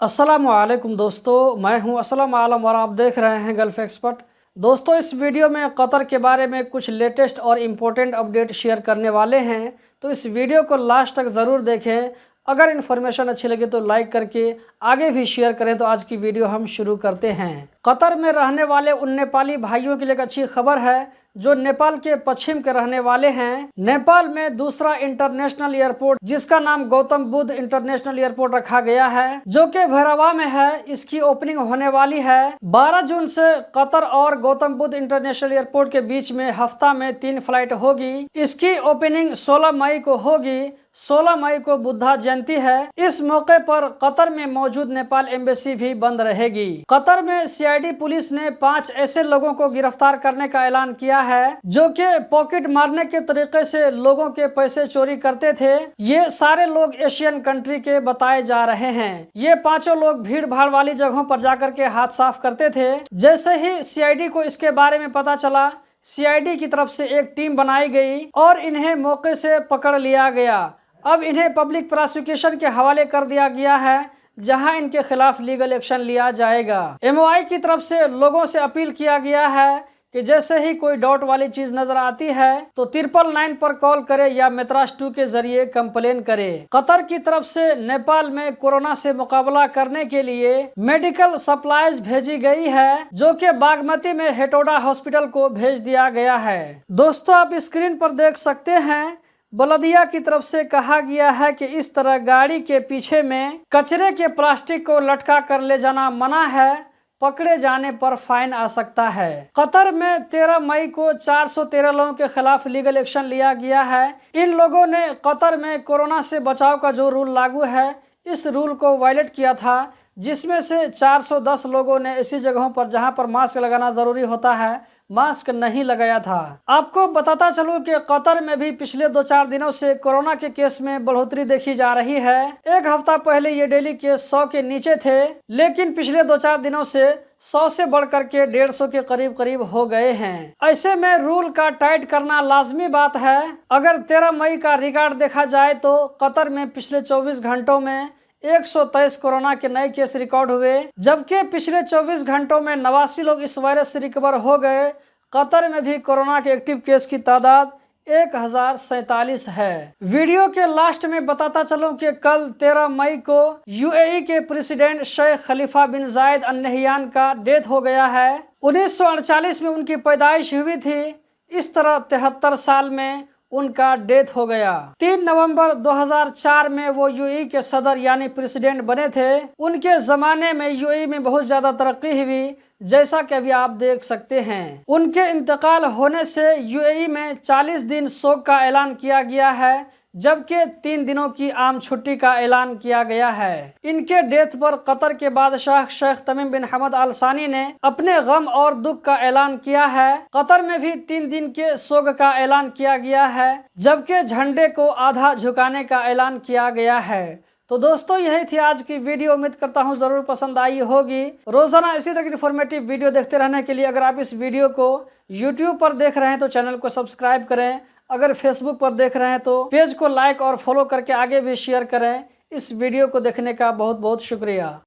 अस्सलामुअलैकुम दोस्तों, मैं हूं असलम आलम और आप देख रहे हैं गल्फ एक्सपर्ट। दोस्तों, इस वीडियो में कतर के बारे में कुछ लेटेस्ट और इम्पोर्टेंट अपडेट शेयर करने वाले हैं, तो इस वीडियो को लास्ट तक ज़रूर देखें। अगर इन्फॉर्मेशन अच्छी लगे तो लाइक करके आगे भी शेयर करें। तो आज की वीडियो हम शुरू करते हैं। कतर में रहने वाले उन नेपाली भाइयों के लिए एक अच्छी खबर है जो नेपाल के पश्चिम के रहने वाले हैं। नेपाल में दूसरा इंटरनेशनल एयरपोर्ट जिसका नाम गौतम बुद्ध इंटरनेशनल एयरपोर्ट रखा गया है, जो कि भैरवा में है, इसकी ओपनिंग होने वाली है 12 जून से। कतर और गौतम बुद्ध इंटरनेशनल एयरपोर्ट के बीच में हफ्ता में 3 फ्लाइट होगी। इसकी ओपनिंग 16 मई को होगी। 16 मई को बुद्धा जयंती है। इस मौके पर कतर में मौजूद नेपाल एम्बेसी भी बंद रहेगी। कतर में सीआईडी पुलिस ने 5 ऐसे लोगों को गिरफ्तार करने का ऐलान किया है जो कि पॉकेट मारने के तरीके से लोगों के पैसे चोरी करते थे। ये सारे लोग एशियन कंट्री के बताए जा रहे हैं। ये 5 लोग भीड़ भाड़ वाली जगहों पर जाकर के हाथ साफ करते थे। जैसे ही सीआईडी को इसके बारे में पता चला, सीआईडी की तरफ से एक टीम बनाई गई और इन्हें मौके से पकड़ लिया गया। अब इन्हें पब्लिक प्रोसिक्यूशन के हवाले कर दिया गया है, जहां इनके खिलाफ लीगल एक्शन लिया जाएगा। एमओआई की तरफ से लोगों से अपील किया गया है कि जैसे ही कोई डाउट वाली चीज नजर आती है तो 999 पर कॉल करे या मेत्रास 2 के जरिए कंप्लेन करे। कतर की तरफ से नेपाल में कोरोना से मुकाबला करने के लिए मेडिकल सप्लाईज भेजी गई है, जो कि बागमती में हेटोडा हॉस्पिटल को भेज दिया गया है। दोस्तों, आप स्क्रीन पर देख सकते हैं, बलदिया की तरफ से कहा गया है कि इस तरह गाड़ी के पीछे में कचरे के प्लास्टिक को लटका कर ले जाना मना है। पकड़े जाने पर फाइन आ सकता है। कतर में 13 मई को 413 लोगों के खिलाफ लीगल एक्शन लिया गया है। इन लोगों ने कतर में कोरोना से बचाव का जो रूल लागू है, इस रूल को वायलेट किया था, जिसमें से 410 लोगों ने ऐसी जगहों पर जहां पर मास्क लगाना जरूरी होता है, मास्क नहीं लगाया था। आपको बताता चलूं कि कतर में भी पिछले 2-4 दिनों से कोरोना के केस में बढ़ोतरी देखी जा रही है। एक हफ्ता पहले ये डेली केस 100 के नीचे थे, लेकिन पिछले 2-4 दिनों से 100 से बढ़कर के 150 के करीब हो गए हैं। ऐसे में रूल का टाइट करना लाजमी बात है। अगर 13 मई का रिकॉर्ड देखा जाए तो कतर में पिछले 24 घंटों में 123 कोरोना के नए केस रिकॉर्ड हुए, जबकि पिछले 24 घंटों में 89 लोग इस वायरस से रिकवर हो गए। कतर में भी कोरोना के एक्टिव केस की तादाद 1047 है। वीडियो के लास्ट में बताता चलूं कि कल 13 मई को यूएई के प्रेसिडेंट शेख खलीफा बिन जायद अल नहयान का डेथ हो गया है। 1948 में उनकी पैदाइश हुई थी। इस तरह 73 साल में उनका डेथ हो गया। 3 नवंबर 2004 में वो यूएई के सदर यानी प्रेसिडेंट बने थे। उनके जमाने में यूएई में बहुत ज्यादा तरक्की हुई, जैसा कि अभी आप देख सकते हैं। उनके इंतकाल होने से यूएई में 40 दिन शोक का ऐलान किया गया है, जबकि 3 दिनों की आम छुट्टी का ऐलान किया गया है। इनके डेथ पर कतर के बादशाह शेख तमीम बिन हमद अल सानी ने अपने गम और दुख का ऐलान किया है। कतर में भी 3 दिन के शोक का ऐलान किया गया है, जबकि झंडे को आधा झुकाने का ऐलान किया गया है। तो दोस्तों, यही थी आज की वीडियो। उम्मीद करता हूँ जरूर पसंद आई होगी। रोजाना इसी तरह की इन्फॉर्मेटिव वीडियो देखते रहने के लिए अगर आप इस वीडियो को यूट्यूब पर देख रहे हैं तो चैनल को सब्सक्राइब करें। अगर फेसबुक पर देख रहे हैं तो पेज को लाइक और फॉलो करके आगे भी शेयर करें। इस वीडियो को देखने का बहुत बहुत शुक्रिया।